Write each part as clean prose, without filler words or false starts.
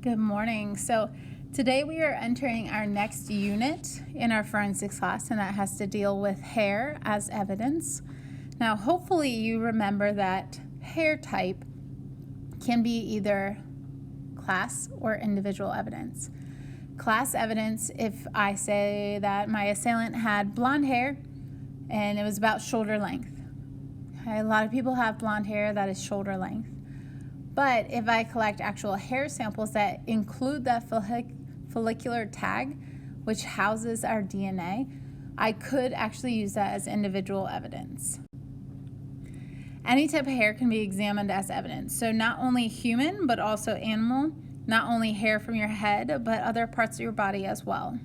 Good morning. So today we are entering our next unit in our forensics class, and that has to deal with hair as evidence. Now, hopefully you remember that hair type can be either class or individual evidence. Class evidence, if I say that my assailant had blonde hair and it was about shoulder length. Okay, a lot of people have blonde hair that is shoulder length. But if I collect actual hair samples that include that follicular tag, which houses our DNA, I could actually use that as individual evidence. Any type of hair can be examined as evidence. So not only human, but also animal, not only hair from your head, but other parts of your body as well.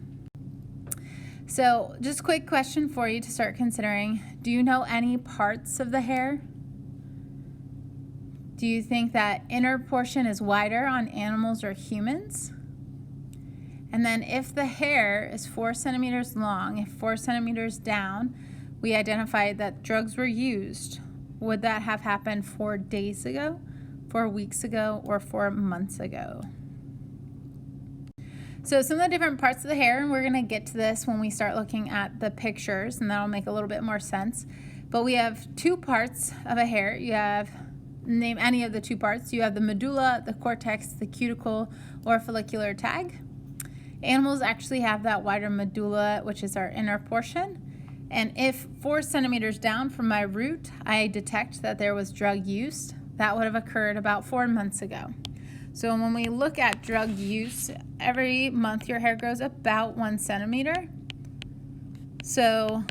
So just a quick question for you to start considering. Do you know any parts of the hair? Do you think that inner portion is wider on animals or humans? And then if the hair is 4 centimeters long, if 4 centimeters down, we identified that drugs were used, would that have happened 4 days ago, 4 weeks ago, or 4 months ago? So some of the different parts of the hair, and we're going to get to this when we start looking at the pictures, and that'll make a little bit more sense. But we have 2 parts of a hair. You have, name any of the 2 parts. You have the medulla, the cortex, the cuticle, or follicular tag. Animals actually have that wider medulla, which is our inner portion. And if 4 centimeters down from my root, I detect that there was drug use, that would have occurred about 4 months ago. So when we look at drug use, every month your hair grows about 1 centimeter. So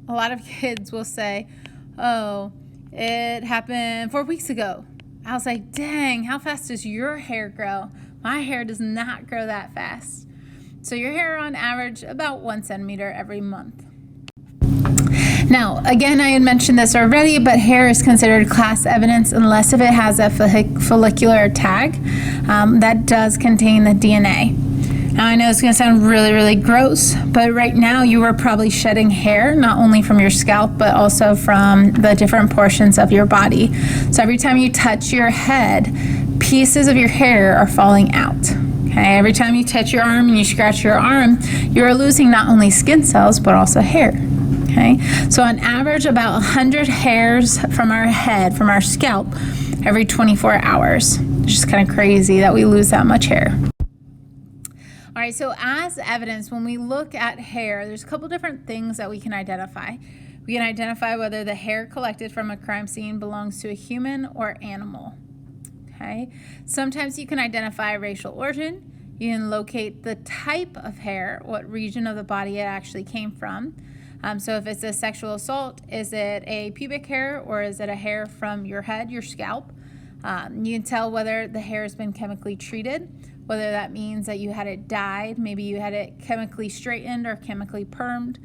a lot of kids will say, oh, it happened 4 weeks ago. I was like, dang, how fast does your hair grow? My hair does not grow that fast. So your hair on average about 1 centimeter every month. Now, again, I had mentioned this already, but hair is considered class evidence unless if it has a follicular tag that does contain the DNA. Now, I know it's going to sound really, really gross, but right now you are probably shedding hair, not only from your scalp, but also from the different portions of your body. So every time you touch your head, pieces of your hair are falling out. Okay? Every time you touch your arm and you scratch your arm, you're losing not only skin cells, but also hair. Okay? So on average, about 100 hairs from our head, from our scalp, every 24 hours. It's just kind of crazy that we lose that much hair. All right, so as evidence, when we look at hair, there's a couple different things that we can identify. We can identify whether the hair collected from a crime scene belongs to a human or animal. Okay? Sometimes you can identify racial origin. You can locate the type of hair, what region of the body it actually came from. So if it's a sexual assault, is it a pubic hair or is it a hair from your head, your scalp? You can tell whether the hair has been chemically treated, whether that means that you had it dyed, maybe you had it chemically straightened or chemically permed,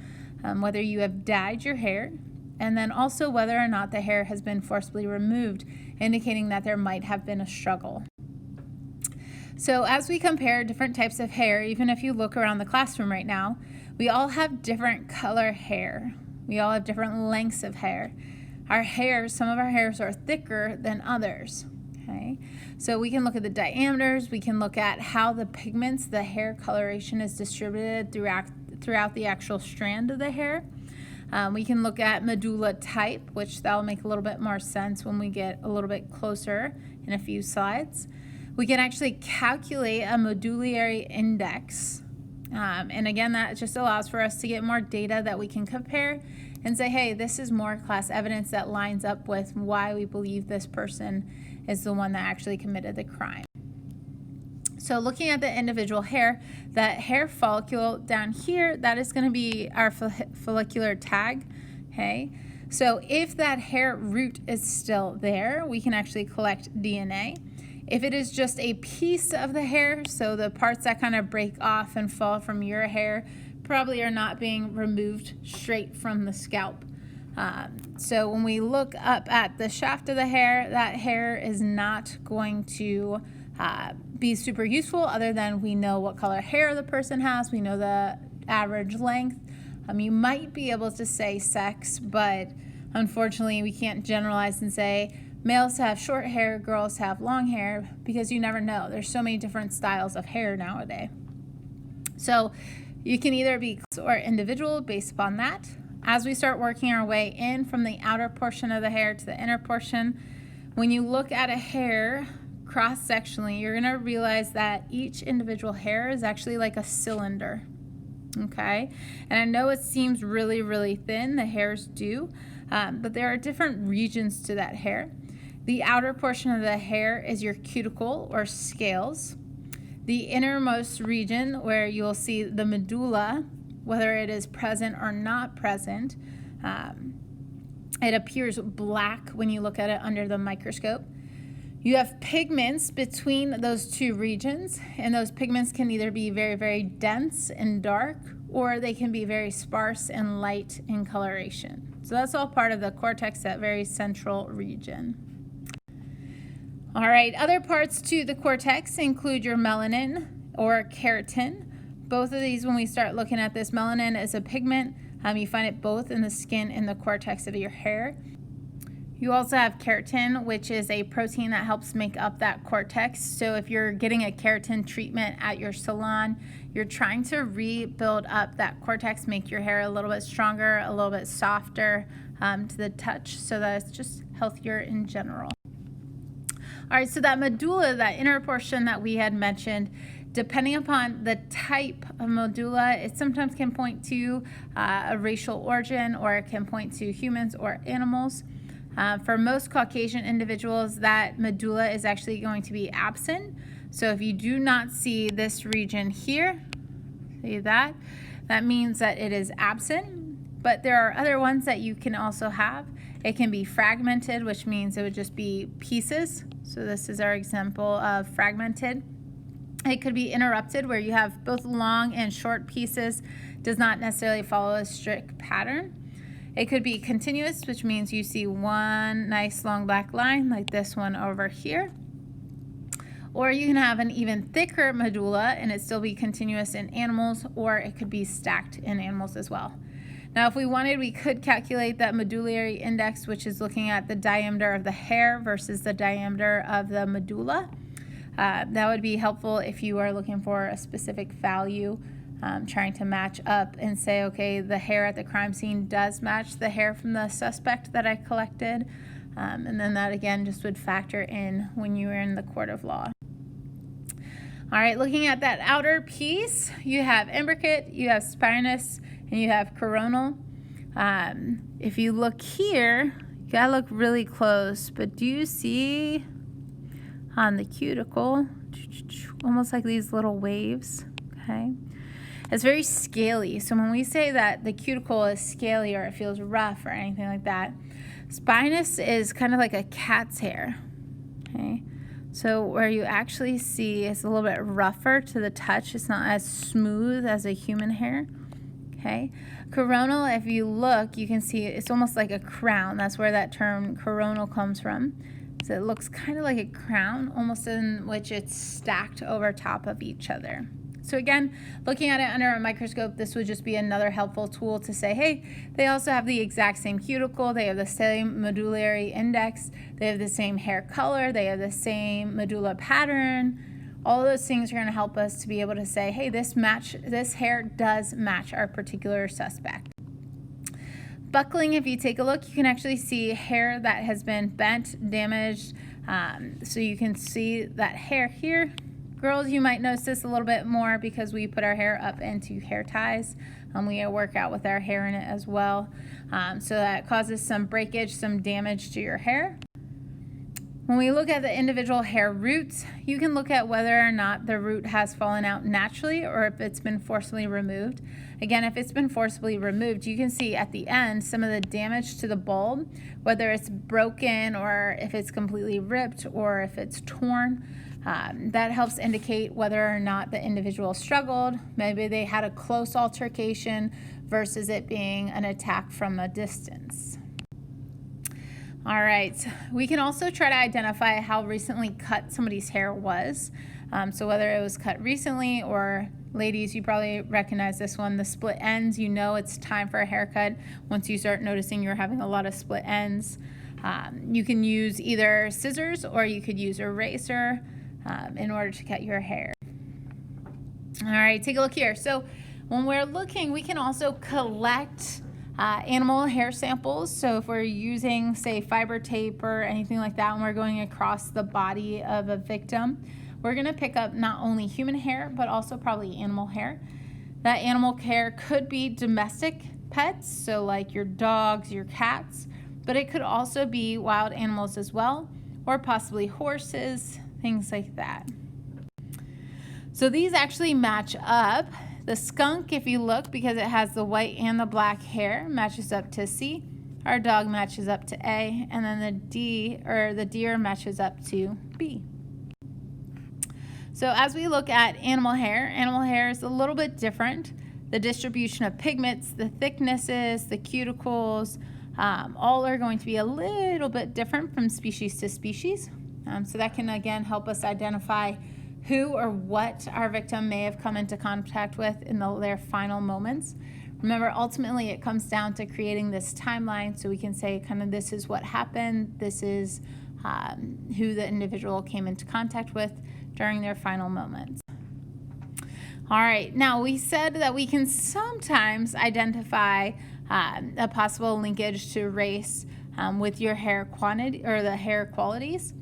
whether you have dyed your hair, and then also whether or not the hair has been forcibly removed, indicating that there might have been a struggle. So as we compare different types of hair, even if you look around the classroom right now, we all have different color hair. We all have different lengths of hair. Our hairs, some of our hairs are thicker than others. Okay? So we can look at the diameters, we can look at how the pigments, the hair coloration is distributed throughout the actual strand of the hair. We can look at medulla type, which that'll make a little bit more sense when we get a little bit closer in a few slides. We can actually calculate a medullary index. And again, that just allows for us to get more data that we can compare and say, hey, this is more class evidence that lines up with why we believe this person is the one that actually committed the crime. So looking at the individual hair, that hair follicle down here, that is going to be our follicular tag. Okay. So if that hair root is still there, we can actually collect DNA. If it is just a piece of the hair, so the parts that kind of break off and fall from your hair probably are not being removed straight from the scalp. So when we look up at the shaft of the hair, that hair is not going to be super useful other than we know what color hair the person has, we know the average length. You might be able to say sex, but unfortunately we can't generalize and say males have short hair, girls have long hair, because you never know. There's so many different styles of hair nowadays. So you can either be or individual based upon that. As we start working our way in from the outer portion of the hair to the inner portion, when you look at a hair cross-sectionally, you're going to realize that each individual hair is actually like a cylinder. Okay, and I know it seems really, really thin, the hairs do, but there are different regions to that hair. The outer portion of the hair is your cuticle or scales. The innermost region, where you'll see the medulla, whether it is present or not present, it appears black when you look at it under the microscope. You have pigments between those two regions, and those pigments can either be very, very dense and dark, or they can be very sparse and light in coloration. So that's all part of the cortex, that very central region. All right, other parts to the cortex include your melanin or keratin. Both of these, when we start looking at this, melanin is a pigment. You find it both in the skin and the cortex of your hair. You also have keratin, which is a protein that helps make up that cortex. So if you're getting a keratin treatment at your salon, you're trying to rebuild up that cortex, make your hair a little bit stronger, a little bit softer to the touch, so that it's just healthier in general. All right, so that medulla, that inner portion that we had mentioned, depending upon the type of medulla, it sometimes can point to a racial origin, or it can point to humans or animals. For most Caucasian individuals, that medulla is actually going to be absent. So if you do not see this region here, see that? That means that it is absent. But there are other ones that you can also have. It can be fragmented, which means it would just be pieces. So this is our example of fragmented. It could be interrupted, where you have both long and short pieces, does not necessarily follow a strict pattern. It could be continuous, which means you see one nice long black line like this one over here. Or you can have an even thicker medulla and it still be continuous in animals, or it could be stacked in animals as well. Now, if we wanted, we could calculate that medullary index, which is looking at the diameter of the hair versus the diameter of the medulla. That would be helpful if you are looking for a specific value, trying to match up and say, okay, the hair at the crime scene does match the hair from the suspect that I collected. And then that, again, just would factor in when you are in the court of law. All right, looking at that outer piece, you have imbricate, you have spinous, and you have coronal. If you look here, you gotta look really close, but do you see on the cuticle, almost like these little waves, okay? It's very scaly. So when we say that the cuticle is scaly or it feels rough or anything like that, spinous is kind of like a cat's hair, okay? So where you actually see it's a little bit rougher to the touch. It's not as smooth as a human hair, okay? Coronal, if you look, you can see it's almost like a crown. That's where that term coronal comes from. So it looks kind of like a crown, almost in which it's stacked over top of each other. So again, looking at it under a microscope, this would just be another helpful tool to say, hey, they also have the exact same cuticle, they have the same medullary index, they have the same hair color, they have the same medulla pattern. All of those things are going to help us to be able to say, hey, this hair does match our particular suspect. Buckling, if you take a look, you can actually see hair that has been bent, damaged. So you can see that hair here. Girls, you might notice this a little bit more because we put our hair up into hair ties. We work out with our hair in it as well. So that causes some breakage, some damage to your hair. When we look at the individual hair roots, you can look at whether or not the root has fallen out naturally or if it's been forcibly removed. Again, if it's been forcibly removed, you can see at the end some of the damage to the bulb, whether it's broken or if it's completely ripped or if it's torn. That helps indicate whether or not the individual struggled. Maybe they had a close altercation versus it being an attack from a distance. All right, we can also try to identify how recently cut somebody's hair was. So whether it was cut recently, or ladies, you probably recognize this one, the split ends. You know it's time for a haircut once you start noticing you're having a lot of split ends. You can use either scissors or you could use a razor in order to cut your hair. All right, take a look here. So when we're looking, we can also collect animal hair samples. So if we're using, say, fiber tape or anything like that, and we're going across the body of a victim, we're going to pick up not only human hair, but also probably animal hair. That animal hair could be domestic pets, so like your dogs, your cats, but it could also be wild animals as well, or possibly horses, things like that. So these actually match up. The skunk, if you look, because it has the white and the black hair, matches up to C. Our dog matches up to A, and then the deer matches up to B. So as we look at animal hair is a little bit different. The distribution of pigments, the thicknesses, the cuticles, all are going to be a little bit different from species to species. So that can, again, help us identify who or what our victim may have come into contact with in their final moments. Remember, ultimately, it comes down to creating this timeline so we can say kind of this is what happened, this is who the individual came into contact with during their final moments. All right, now we said that we can sometimes identify a possible linkage to race with your hair quantity or the hair qualities.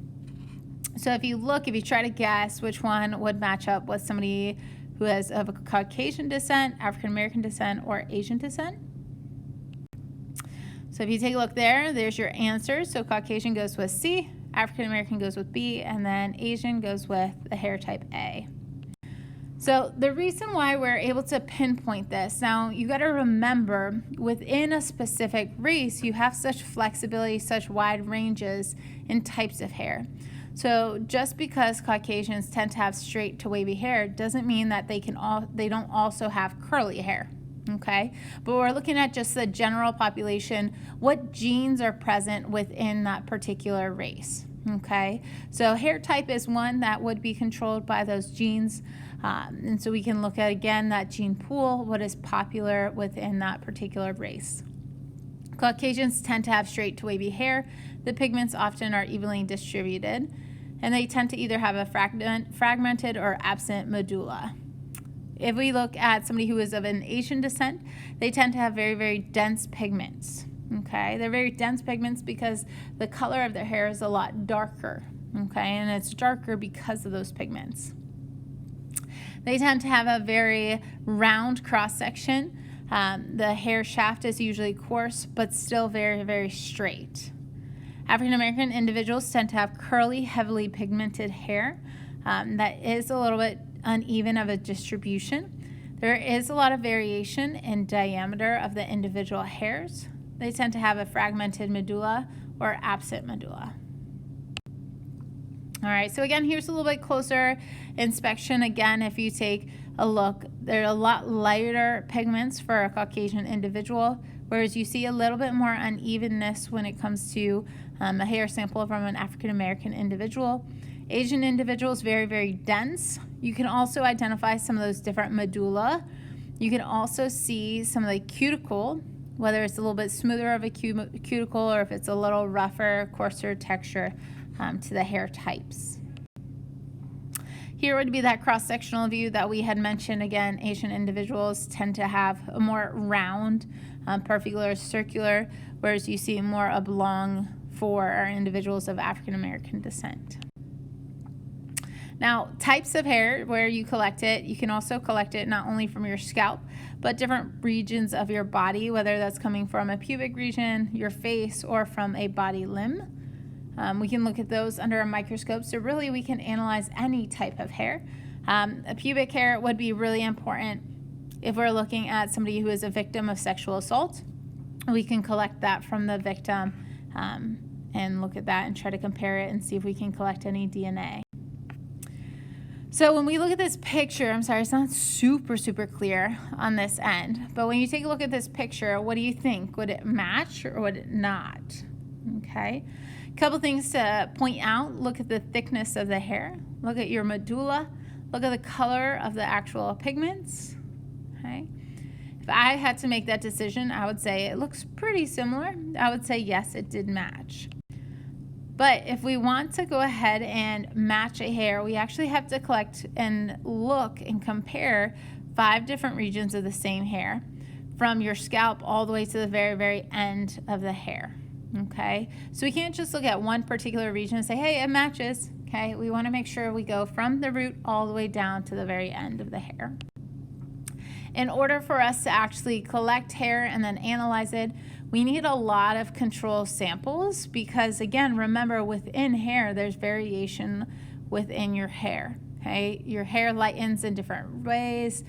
So if you try to guess which one would match up with somebody who is of a Caucasian descent, African American descent, or Asian descent. So if you take a look there's your answer. So Caucasian goes with C, African American goes with B, and then Asian goes with the hair type A. So the reason why we're able to pinpoint this, now you got to remember within a specific race, you have such flexibility, such wide ranges in types of hair. So just because Caucasians tend to have straight to wavy hair doesn't mean that they don't also have curly hair. Okay, but we're looking at just the general population, what genes are present within that particular race. Okay, so hair type is one that would be controlled by those genes, and so we can look at again that gene pool, what is popular within that particular race. Caucasians tend to have straight to wavy hair. The pigments often are evenly distributed, and they tend to either have a fragmented or absent medulla. If we look at somebody who is of an Asian descent, they tend to have very, very dense pigments. Okay, they're very dense pigments because the color of their hair is a lot darker. Okay, and it's darker because of those pigments. They tend to have a very round cross section. The hair shaft is usually coarse, but still very, very straight. African American individuals tend to have curly, heavily pigmented hair that is a little bit uneven of a distribution. There is a lot of variation in diameter of the individual hairs. They tend to have a fragmented medulla or absent medulla. All right, so again, here's a little bit closer inspection. Again, if you take a look, there are a lot lighter pigments for a Caucasian individual, whereas you see a little bit more unevenness when it comes to a hair sample from an African American individual. Asian individuals, very, very dense. You can also identify some of those different medulla. You can also see some of the cuticle, whether it's a little bit smoother of a cuticle or if it's a little rougher, coarser texture to the hair types. Here would be that cross-sectional view that we had mentioned. Again, Asian individuals tend to have a more round, perpendicular, circular, whereas you see more oblong for our individuals of African American descent. Now, types of hair where you collect it, you can also collect it not only from your scalp, but different regions of your body, whether that's coming from a pubic region, your face, or from a body limb. We can look at those under a microscope, so really we can analyze any type of hair. A pubic hair would be really important if we're looking at somebody who is a victim of sexual assault. We can collect that from the victim and look at that and try to compare it and see if we can collect any DNA. So when we look at this picture, I'm sorry, it's not super clear on this end, but when you take a look at this picture, what do you think? Would it match or would it not? Okay, a couple things to point out. Look at the thickness of the hair. Look at your medulla. Look at the color of the actual pigments. Okay, if I had to make that decision, I would say it looks pretty similar. I would say yes, it did match. But if we want to go ahead and match a hair, we actually have to collect and look and compare 5 different regions of the same hair, from your scalp all the way to the very, very end of the hair. Okay, so we can't just look at one particular region and say, hey, it matches. Okay, we want to make sure we go from the root all the way down to the very end of the hair. In order for us to actually collect hair and then analyze it, we need a lot of control samples because, again, remember, within hair, there's variation within your hair. Okay, your hair lightens in different ways.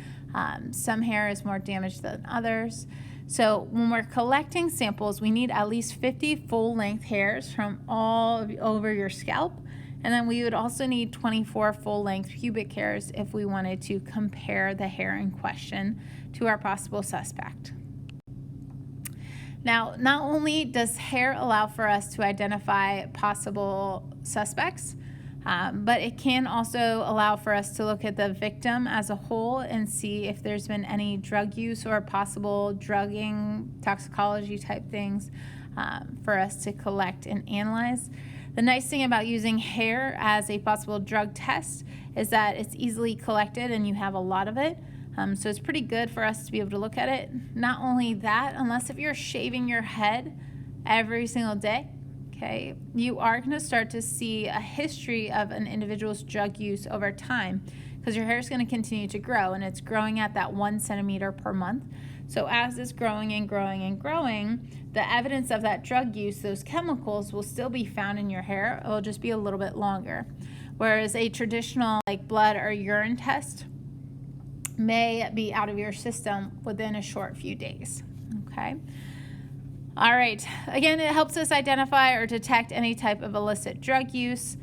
Some hair is more damaged than others. So when we're collecting samples, we need at least 50 full-length hairs from all over your scalp. And then we would also need 24 full-length pubic hairs if we wanted to compare the hair in question to our possible suspect. Now, not only does hair allow for us to identify possible suspects, but it can also allow for us to look at the victim as a whole and see if there's been any drug use or possible drugging, toxicology type things for us to collect and analyze. The nice thing about using hair as a possible drug test is that it's easily collected and you have a lot of it. So it's pretty good for us to be able to look at it. Not only that, unless if you're shaving your head every single day, okay, you are going to start to see a history of an individual's drug use over time because your hair is going to continue to grow, and it's growing at that 1 centimeter per month. So as it's growing and growing and growing, the evidence of that drug use, those chemicals, will still be found in your hair. It will just be a little bit longer. Whereas a traditional like blood or urine test may be out of your system within a short few days. Okay. All right. Again, it helps us identify or detect any type of illicit drug use.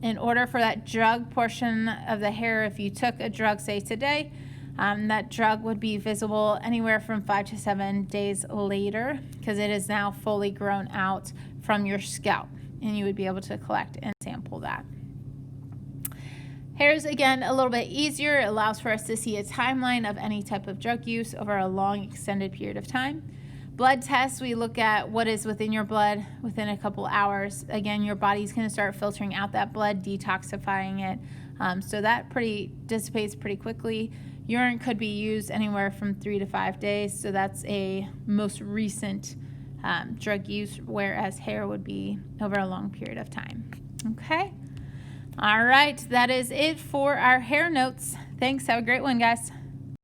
In order for that drug portion of the hair, if you took a drug, say today, that drug would be visible anywhere from 5 to 7 days later because it is now fully grown out from your scalp, and you would be able to collect and sample that. Hair is, again, a little bit easier. It allows for us to see a timeline of any type of drug use over a long, extended period of time. Blood tests, we look at what is within your blood within a couple hours. Again, your body's going to start filtering out that blood, detoxifying it. So that dissipates pretty quickly. Urine could be used anywhere from 3 to 5 days. So that's a most recent drug use, whereas hair would be over a long period of time. Okay. All right. That is it for our hair notes. Thanks. Have a great one, guys.